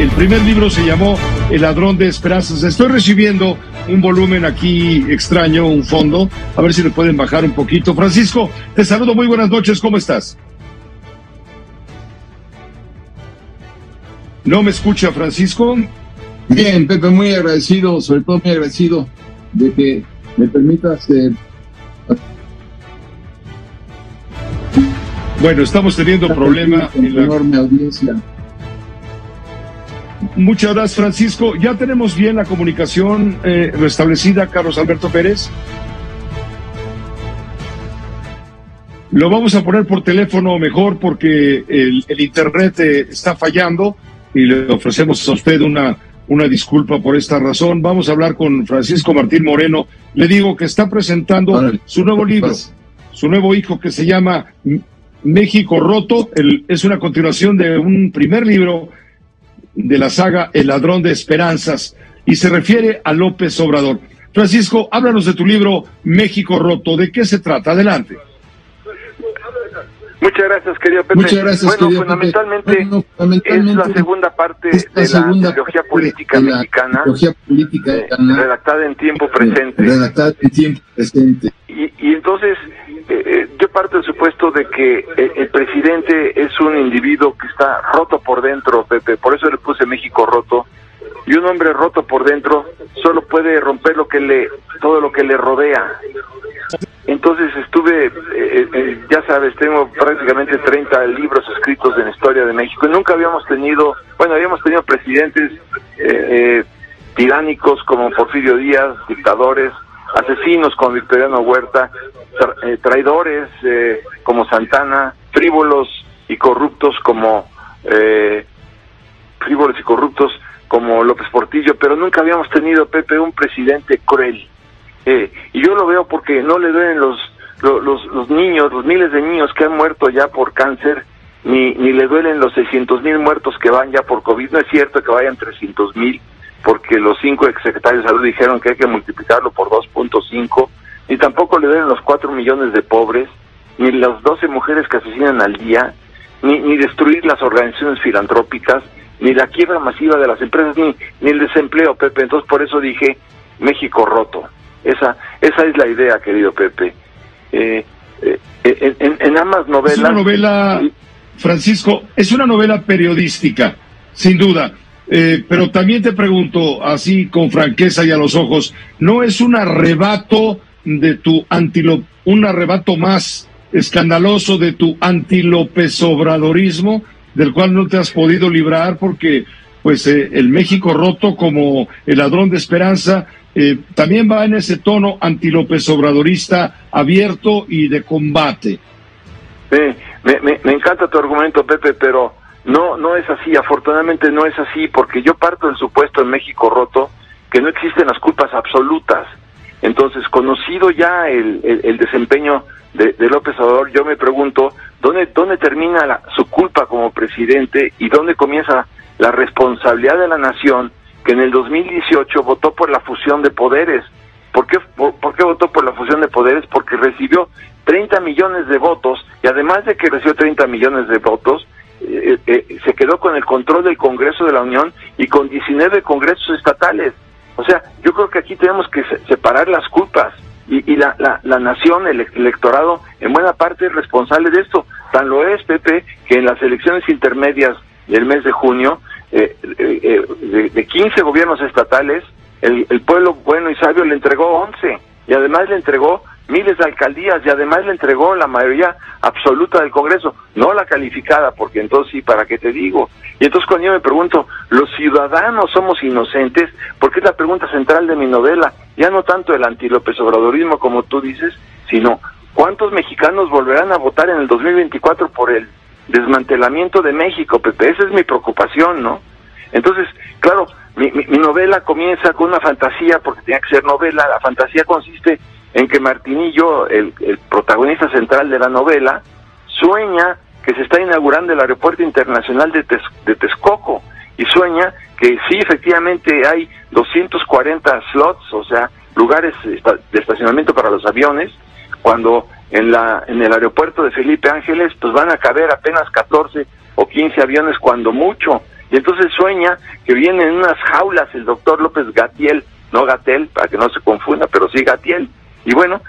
El primer libro se llamó El ladrón de esperanzas. Estoy recibiendo un volumen aquí extraño, un fondo. A ver si le pueden bajar un poquito. Francisco, te saludo, muy buenas noches, ¿cómo estás? ¿No me escucha, Francisco? Bien, Pepe, muy agradecido, sobre todo muy agradecido de que me permitas... Bueno, estamos teniendo problema en la enorme audiencia. Muchas gracias, Francisco. ¿Ya tenemos bien la comunicación restablecida, Carlos Alberto Pérez? Lo vamos a poner por teléfono mejor porque el internet está fallando y le ofrecemos a usted una disculpa por esta razón. Vamos a hablar con Francisco Martín Moreno. Le digo que está presentando su nuevo libro, su nuevo hijo, que se llama México Roto. Es una continuación de un primer libro de la saga El ladrón de esperanzas y se refiere a López Obrador. Francisco, háblanos de tu libro México Roto. ¿De qué se trata? Adelante. Muchas gracias, querido Pepe. Muchas gracias, bueno, fundamentalmente, es la segunda parte de la ideología política mexicana, redactada en tiempo presente. Y entonces, yo parto del supuesto de que el presidente es un individuo que está roto por dentro, Pepe, por eso le puse México Roto, y un hombre roto por dentro solo puede romper todo lo que le rodea. Entonces estuve, ya sabes, tengo prácticamente 30 libros escritos en la historia de México, y nunca habíamos tenido presidentes tiránicos como Porfirio Díaz, dictadores, asesinos como Victoriano Huerta, traidores como Santana, frívolos y corruptos como López Portillo, pero nunca habíamos tenido, Pepe, un presidente cruel. Y yo lo veo porque no le duelen los niños, los miles de niños que han muerto ya por cáncer, ni le duelen los 600,000 muertos que van ya por COVID. No es cierto que vayan 300,000, porque los 5 exsecretarios de salud dijeron que hay que multiplicarlo por 2.5, ni tampoco le duelen los 4 millones de pobres, ni las 12 mujeres que asesinan al día, ni destruir las organizaciones filantrópicas, ni la quiebra masiva de las empresas, ni el desempleo, Pepe. Entonces por eso dije México Roto. Esa es la idea, querido Pepe. En ambas novelas... Es una novela, Francisco, es una novela periodística, sin duda. Pero también te pregunto, así con franqueza y a los ojos, ¿no es un arrebato de un arrebato más escandaloso de tu anti-López Obradorismo, del cual no te has podido librar porque pues el México Roto, como El ladrón de esperanza, también va en ese tono anti-López Obradorista abierto y de combate? Me encanta tu argumento, Pepe, pero no es así. Afortunadamente no es así, porque yo parto del supuesto en México Roto que no existen las culpas absolutas. Entonces, conocido ya el desempeño de López Obrador, yo me pregunto dónde termina su culpa como presidente y dónde comienza la responsabilidad de la nación, que en el 2018 votó por la fusión de poderes. ¿Por qué votó por la fusión de poderes? Porque recibió 30 millones de votos, y además de que recibió 30 millones de votos, se quedó con el control del Congreso de la Unión y con 19 congresos estatales. O sea, yo creo que aquí tenemos que separar las culpas, y la nación, el electorado, en buena parte es responsable de esto. Tan lo es, Pepe, que en las elecciones intermedias del mes de junio, de 15 gobiernos estatales, el pueblo bueno y sabio le entregó 11, y además le entregó miles de alcaldías, y además le entregó la mayoría absoluta del Congreso, no la calificada, porque entonces sí, ¿para qué te digo? Y entonces cuando yo me pregunto, ¿los ciudadanos somos inocentes? Porque es la pregunta central de mi novela, ya no tanto el anti-López Obradorismo como tú dices, sino ¿cuántos mexicanos volverán a votar en el 2024 por el desmantelamiento de México, Pepe? Esa es mi preocupación, ¿no? Entonces, claro, mi novela comienza con una fantasía, porque tenía que ser novela. La fantasía consiste en que Martinillo, el protagonista central de la novela, sueña que se está inaugurando el aeropuerto internacional de Texcoco, y sueña que sí, efectivamente hay 240 slots, o sea, lugares de estacionamiento para los aviones, cuando en el aeropuerto de Felipe Ángeles pues van a caber apenas 14 o 15 aviones cuando mucho, y entonces sueña que viene en unas jaulas el doctor López Gatiel, no Gatell, para que no se confunda, pero sí Gatiel, y bueno,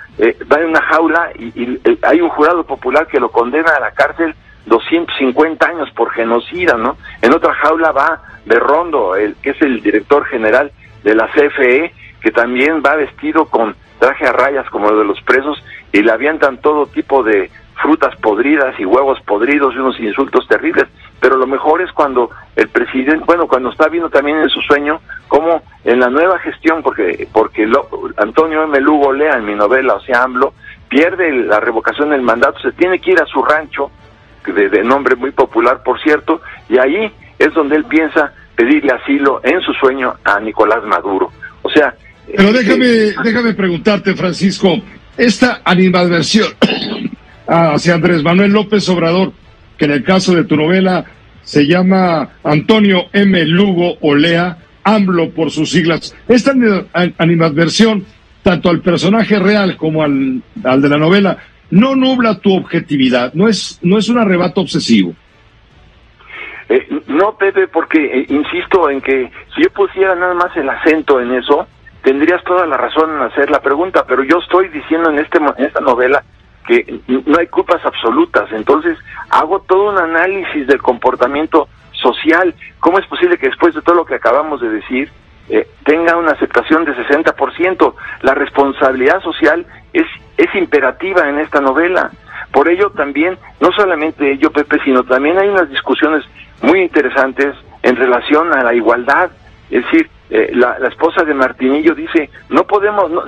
va en una jaula y hay un jurado popular que lo condena a la cárcel 250 años por genocida, ¿no? En otra jaula va Berrondo, que es el director general de la CFE, que también va vestido con traje a rayas como el de los presos, y le avientan todo tipo de frutas podridas y huevos podridos y unos insultos terribles. Pero lo mejor es cuando el presidente, bueno, cuando está viendo también en su sueño cómo en la nueva gestión, porque Antonio M. Lugo Olea, en mi novela, o sea, AMLO, pierde la revocación del mandato, se tiene que ir a su rancho, de nombre muy popular, por cierto, y ahí es donde él piensa pedirle asilo en su sueño a Nicolás Maduro. O sea... Pero déjame preguntarte, Francisco, esta animadversión hacia Andrés Manuel López Obrador, que en el caso de tu novela se llama Antonio M. Lugo Olea, AMLO por sus siglas, esta animadversión, tanto al personaje real como al de la novela, no nubla tu objetividad, no es un arrebato obsesivo. No, Pepe, porque insisto en que si yo pusiera nada más el acento en eso, tendrías toda la razón en hacer la pregunta, pero yo estoy diciendo en esta novela que no hay culpas absolutas, entonces hago todo un análisis del comportamiento social. ¿Cómo es posible que después de todo lo que acabamos de decir tenga una aceptación de 60%? La responsabilidad social es imperativa en esta novela. Por ello también, no solamente ello, Pepe, sino también hay unas discusiones muy interesantes en relación a la igualdad. Es decir, la esposa de Martinillo dice, no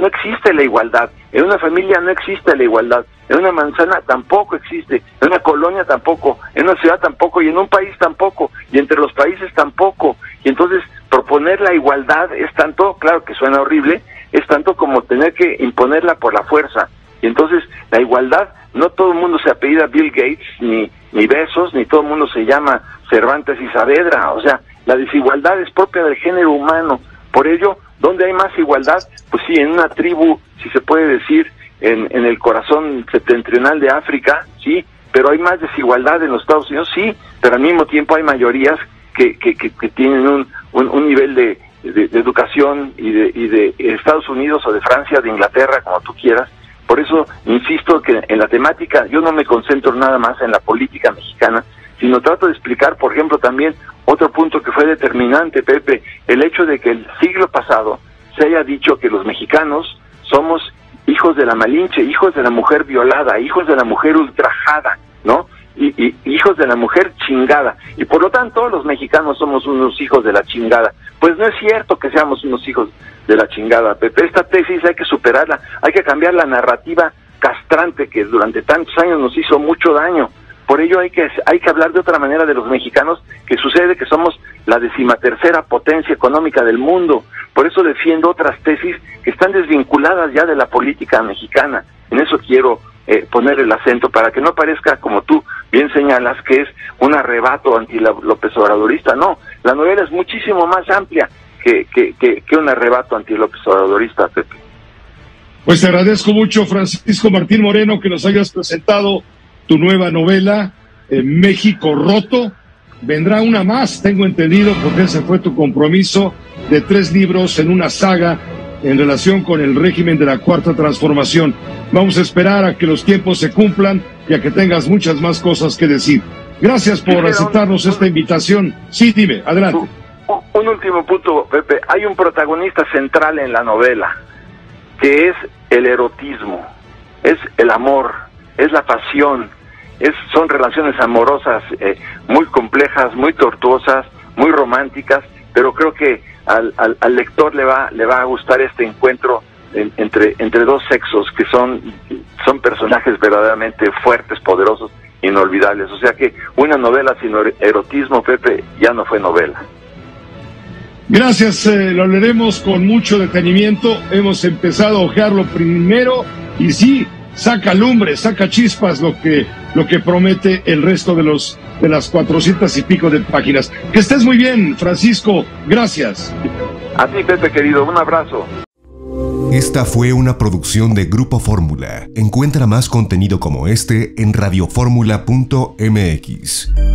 existe la igualdad, en una familia no existe la igualdad, en una manzana tampoco existe, en una colonia tampoco, en una ciudad tampoco, y en un país tampoco, y entre los países tampoco. Y entonces proponer la igualdad es tanto, claro que suena horrible, es tanto como tener que imponerla por la fuerza. Y entonces la igualdad, no todo el mundo se apellida Bill Gates, ni Bezos, ni todo el mundo se llama Cervantes y Saavedra. O sea, la desigualdad es propia del género humano. Por ello, ¿dónde hay más igualdad? Pues sí, en una tribu, si se puede decir, en el corazón septentrional de África, sí, pero hay más desigualdad en los Estados Unidos, sí, pero al mismo tiempo hay mayorías que tienen un nivel de educación y de Estados Unidos o de Francia, de Inglaterra, como tú quieras. Por eso insisto que en la temática yo no me concentro nada más en la política mexicana, sino trato de explicar, por ejemplo, también otro punto que fue determinante, Pepe, el hecho de que el siglo pasado se haya dicho que los mexicanos somos hijos de la Malinche, hijos de la mujer violada, hijos de la mujer ultrajada, ¿no? Y hijos de la mujer chingada, y por lo tanto los mexicanos somos unos hijos de la chingada. Pues no es cierto que seamos unos hijos de la chingada, Pepe. Esta tesis hay que superarla, hay que cambiar la narrativa castrante que durante tantos años nos hizo mucho daño. Por ello hay que hablar de otra manera de los mexicanos, que sucede que somos la 13ª potencia económica del mundo. Por eso defiendo otras tesis que están desvinculadas ya de la política mexicana. En eso quiero poner el acento para que no parezca, como tú bien señalas, que es un arrebato anti-López Obradorista. No, la novela es muchísimo más amplia que un arrebato anti-López Obradorista, Pepe. Pues te agradezco mucho, Francisco Martín Moreno, que nos hayas presentado tu nueva novela, México Roto. Vendrá una más, tengo entendido, porque ese fue tu compromiso de 3 libros en una saga en relación con el régimen de la Cuarta Transformación. Vamos a esperar a que los tiempos se cumplan y a que tengas muchas más cosas que decir. Gracias por aceptarnos esta invitación. Sí, dime, adelante. Un último punto, Pepe. Hay un protagonista central en la novela, que es el erotismo, es el amor, es la pasión, son relaciones amorosas muy complejas, muy tortuosas, muy románticas, pero creo que al lector le va a gustar este encuentro entre dos sexos que son personajes verdaderamente fuertes, poderosos, inolvidables. O sea que una novela sin erotismo, Pepe, ya no fue novela. Gracias, lo leeremos con mucho detenimiento. Hemos empezado a ojearlo primero y sí, saca lumbre, saca chispas lo que promete el resto de las 400 y pico de páginas. Que estés muy bien, Francisco. Gracias. A ti, Pepe, querido. Un abrazo. Esta fue una producción de Grupo Fórmula. Encuentra más contenido como este en radioformula.mx.